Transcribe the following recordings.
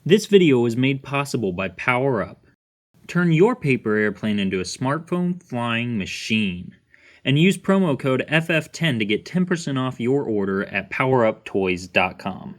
This video was made possible by Power Up. Turn your paper airplane into a smartphone flying machine. And use promo code FF10 to get 10% off your order at poweruptoys.com.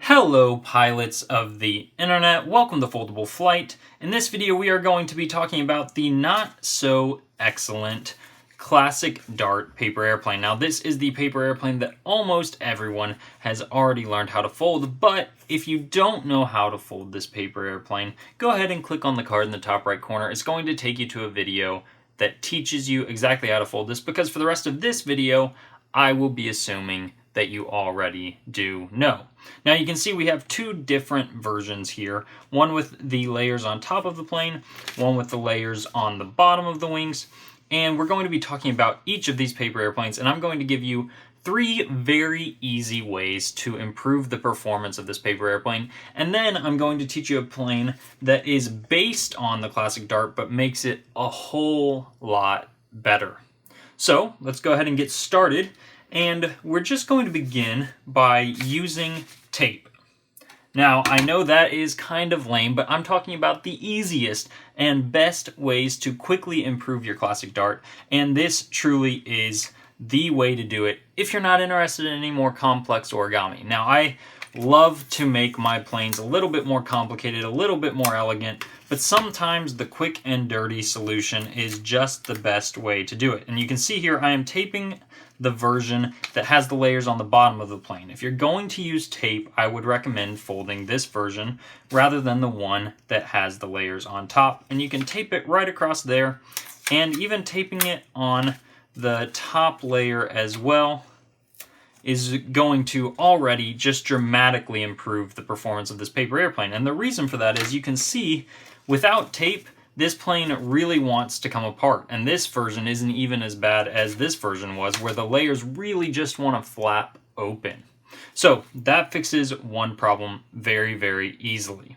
Hello pilots of the internet, welcome to Foldable Flight. In this video we are going to be talking about the not so excellent classic Dart paper airplane. Now this is the paper airplane that almost everyone has already learned how to fold, but if you don't know how to fold this paper airplane, go ahead and click on the card in the top right corner. It's going to take you to a video that teaches you exactly how to fold this, because for the rest of this video I will be assuming that you already do know. Now you can see we have two different versions here, one with the layers on top of the plane, one with the layers on the bottom of the wings, and we're going to be talking about each of these paper airplanes, and I'm going to give you 3 very easy ways to improve the performance of this paper airplane, and then I'm going to teach you a plane that is based on the classic Dart but makes it a whole lot better. So let's go ahead and get started. And we're just going to begin by using tape. Now, I know that is kind of lame, but I'm talking about the easiest and best ways to quickly improve your classic Dart, and this truly is the way to do it if you're not interested in any more complex origami. Now, I love to make my planes a little bit more complicated, a little bit more elegant, but sometimes the quick and dirty solution is just the best way to do it. And you can see here I am taping the version that has the layers on the bottom of the plane. If you're going to use tape, I would recommend folding this version rather than the one that has the layers on top. And you can tape it right across there, and even taping it on the top layer as well is going to already just dramatically improve the performance of this paper airplane. And the reason for that is you can see without tape, this plane really wants to come apart, and this version isn't even as bad as this version was, where the layers really just want to flap open. So that fixes one problem very, very easily.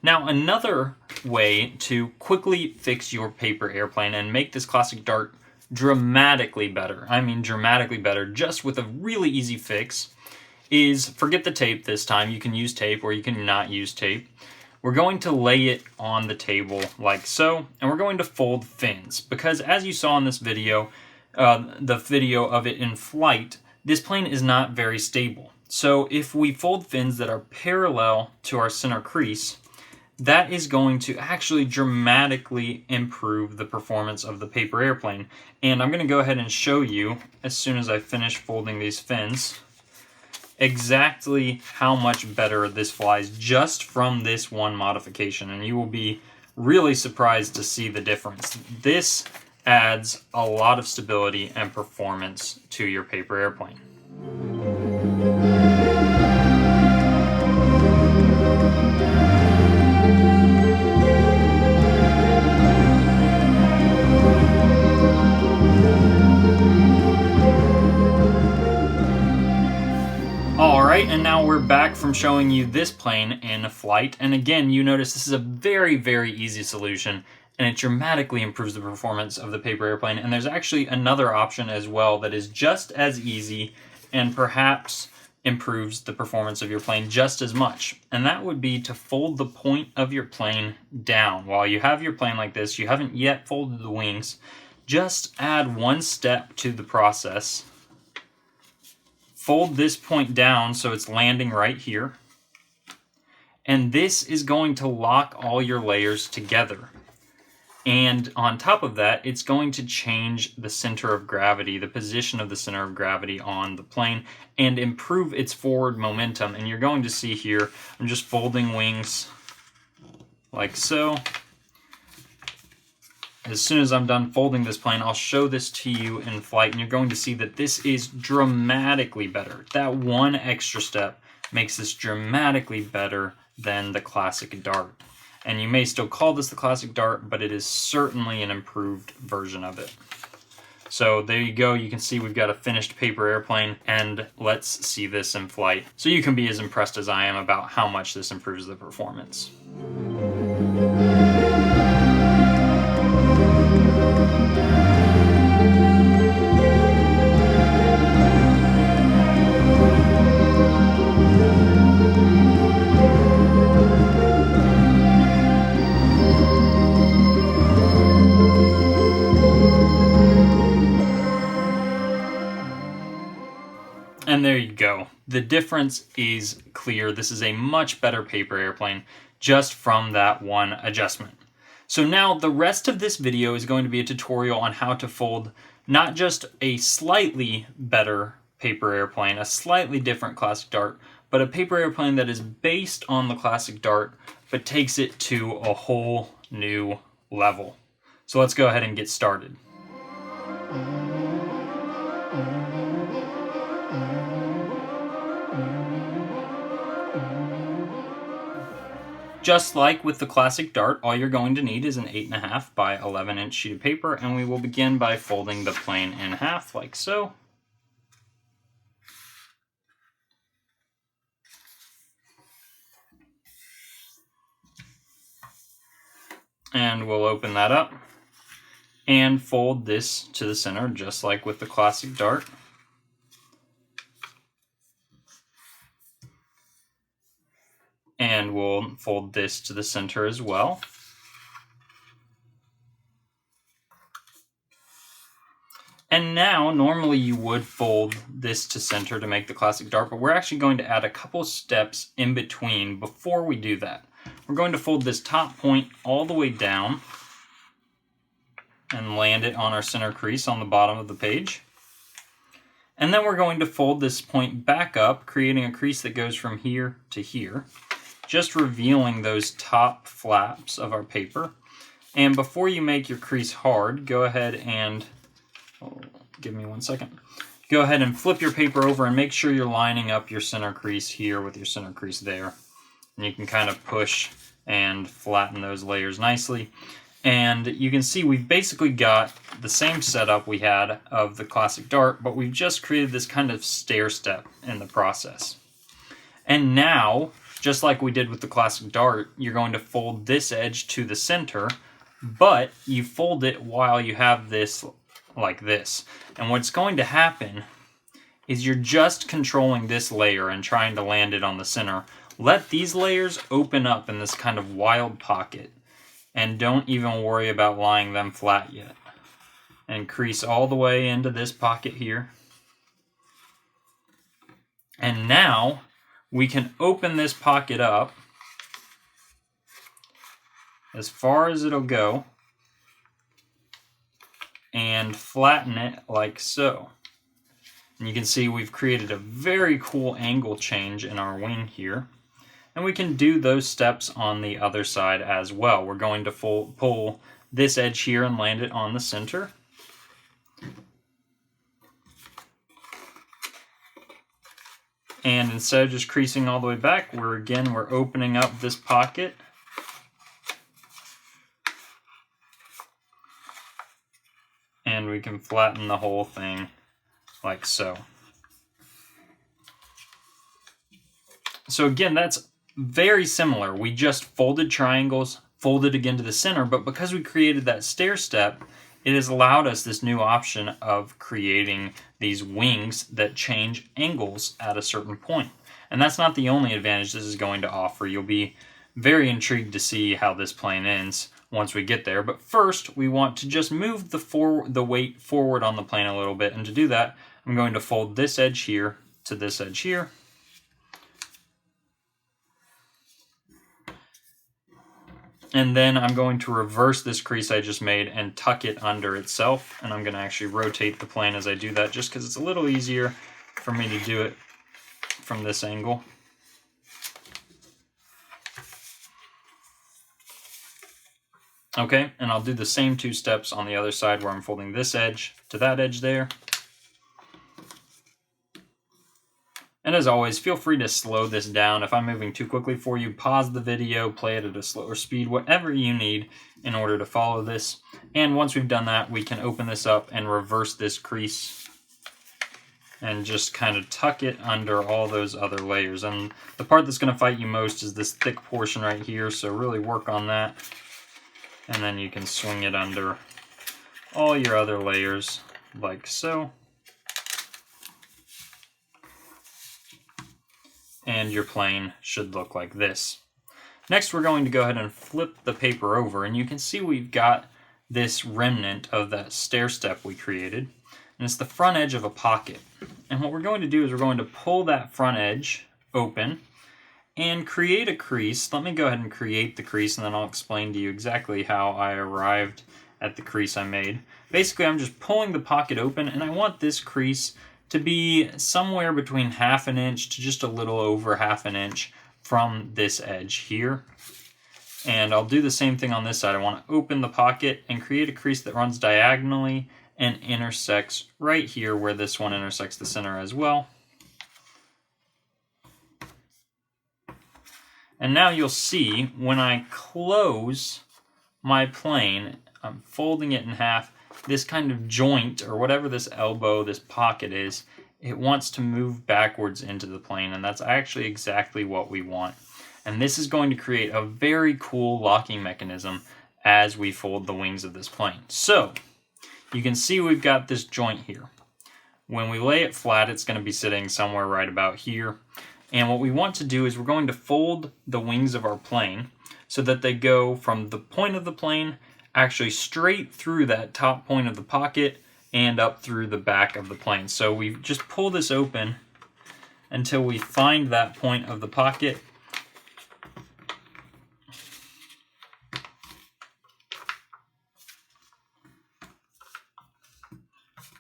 Now, another way to quickly fix your paper airplane and make this classic Dart dramatically better, I mean dramatically better, just with a really easy fix, is forget the tape this time. You can use tape or you can not use tape. We're going to lay it on the table like so, and we're going to fold fins, because as you saw in this video, the video of it in flight, this plane is not very stable. So if we fold fins that are parallel to our center crease, that is going to actually dramatically improve the performance of the paper airplane. And I'm going to go ahead and show you, as soon as I finish folding these fins, exactly how much better this flies just from this one modification, and you will be really surprised to see the difference. This adds a lot of stability and performance to your paper airplane. Alright, and now we're back from showing you this plane in flight, and again you notice this is a very, very easy solution, and it dramatically improves the performance of the paper airplane. And there's actually another option as well that is just as easy and perhaps improves the performance of your plane just as much, and that would be to fold the point of your plane down. While you have your plane like this, you haven't yet folded the wings, just add one step to the process. Fold this point down so it's landing right here, and this is going to lock all your layers together. And on top of that, it's going to change the center of gravity, the position of the center of gravity on the plane, and improve its forward momentum. And you're going to see here, I'm just folding wings like so. As soon as I'm done folding this plane, I'll show this to you in flight, and you're going to see that this is dramatically better. That one extra step makes this dramatically better than the classic Dart. And you may still call this the classic Dart, but it is certainly an improved version of it. So there you go, you can see we've got a finished paper airplane, and let's see this in flight so you can be as impressed as I am about how much this improves the performance. And there you go. The difference is clear. This is a much better paper airplane just from that one adjustment. So now the rest of this video is going to be a tutorial on how to fold not just a slightly better paper airplane, a slightly different classic Dart, but a paper airplane that is based on the classic Dart but takes it to a whole new level. So let's go ahead and get started. Just like with the classic Dart, all you're going to need is an 8.5 by 11 inch sheet of paper, and we will begin by folding the plane in half like so. And we'll open that up and fold this to the center just like with the classic Dart. And we'll fold this to the center as well. And now, normally you would fold this to center to make the classic Dart, but we're actually going to add a couple steps in between before we do that. We're going to fold this top point all the way down and land it on our center crease on the bottom of the page. And then we're going to fold this point back up, creating a crease that goes from here to here, just revealing those top flaps of our paper. And before you make your crease hard, go ahead and, give me 1 second. Go ahead and flip your paper over and make sure you're lining up your center crease here with your center crease there. And you can kind of push and flatten those layers nicely. And you can see we've basically got the same setup we had of the classic Dart, but we've just created this kind of stair step in the process. And now, just like we did with the classic Dart, you're going to fold this edge to the center, but you fold it while you have this like this. And what's going to happen is you're just controlling this layer and trying to land it on the center. Let these layers open up in this kind of wild pocket, and don't even worry about lying them flat yet. And crease all the way into this pocket here. And now we can open this pocket up as far as it'll go and flatten it like so. And you can see we've created a very cool angle change in our wing here. And we can do those steps on the other side as well. We're going to pull this edge here and land it on the center. And instead of just creasing all the way back, we're opening up this pocket. And we can flatten the whole thing like so. So again, that's very similar. We just folded triangles, folded again to the center, but because we created that stair step, it has allowed us this new option of creating these wings that change angles at a certain point. And that's not the only advantage this is going to offer. You'll be very intrigued to see how this plane ends once we get there. But first, we want to just move the weight forward on the plane a little bit. And to do that, I'm going to fold this edge here to this edge here. And then I'm going to reverse this crease I just made and tuck it under itself. And I'm going to actually rotate the plane as I do that, just because it's a little easier for me to do it from this angle. Okay, and I'll do the same two steps on the other side where I'm folding this edge to that edge there. And as always, feel free to slow this down. If I'm moving too quickly for you, pause the video, play it at a slower speed, whatever you need in order to follow this. And once we've done that, we can open this up and reverse this crease and just kind of tuck it under all those other layers. And the part that's going to fight you most is this thick portion right here, so really work on that. And then you can swing it under all your other layers like so. And your plane should look like this. Next, we're going to go ahead and flip the paper over, and you can see we've got this remnant of that stair step we created, and it's the front edge of a pocket. And what we're going to do is we're going to pull that front edge open and create a crease. Let me go ahead and create the crease, and then I'll explain to you exactly how I arrived at the crease I made. Basically, I'm just pulling the pocket open, and I want this crease to be somewhere between 1/2 inch to just a little over 1/2 inch from this edge here. And I'll do the same thing on this side. I want to open the pocket and create a crease that runs diagonally and intersects right here where this one intersects the center as well. And now you'll see when I close my plane, I'm folding it in half, this kind of joint, or whatever this elbow, this pocket is, it wants to move backwards into the plane, and that's actually exactly what we want. And this is going to create a very cool locking mechanism as we fold the wings of this plane. So, you can see we've got this joint here. When we lay it flat, it's going to be sitting somewhere right about here. And what we want to do is we're going to fold the wings of our plane so that they go from the point of the plane actually straight through that top point of the pocket and up through the back of the plane. So we just pull this open until we find that point of the pocket.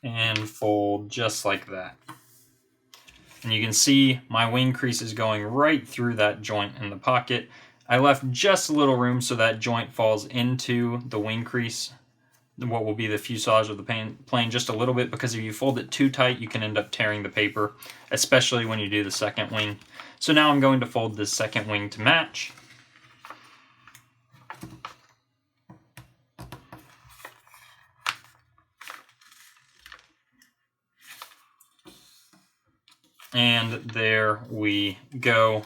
And fold just like that. And you can see my wing crease is going right through that joint in the pocket. I left just a little room so that joint falls into the wing crease, what will be the fuselage of the plane, just a little bit, because if you fold it too tight, you can end up tearing the paper, especially when you do the second wing. So now I'm going to fold this second wing to match. And there we go.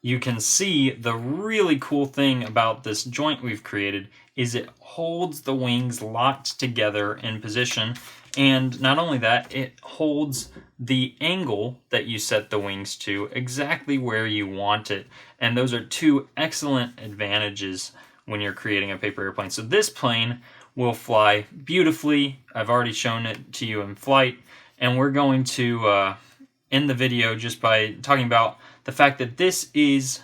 You can see the really cool thing about this joint we've created is it holds the wings locked together in position. And not only that, it holds the angle that you set the wings to exactly where you want it. And those are two excellent advantages when you're creating a paper airplane. So this plane will fly beautifully. I've already shown it to you in flight. And we're going to end the video just by talking about the fact that this is,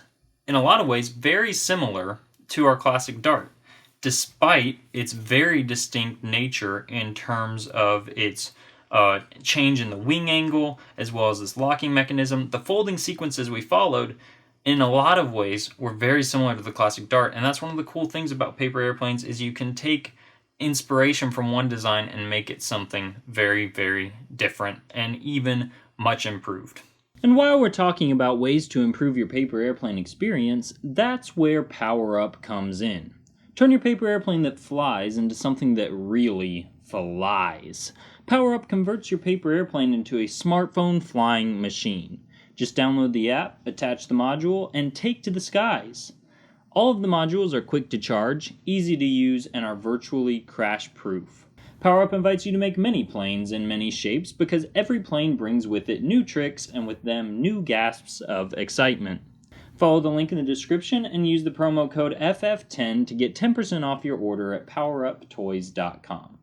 in a lot of ways, very similar to our classic Dart, despite its very distinct nature in terms of its change in the wing angle, as well as this locking mechanism. The folding sequences we followed, in a lot of ways, were very similar to the classic Dart, and that's one of the cool things about paper airplanes is you can take inspiration from one design and make it something very, very different and even much improved. And while we're talking about ways to improve your paper airplane experience, that's where Power Up comes in. Turn your paper airplane that flies into something that really flies. Power Up converts your paper airplane into a smartphone flying machine. Just download the app, attach the module, and take to the skies. All of the modules are quick to charge, easy to use, and are virtually crash-proof. Power Up invites you to make many planes in many shapes because every plane brings with it new tricks and with them new gasps of excitement. Follow the link in the description and use the promo code FF10 to get 10% off your order at poweruptoys.com.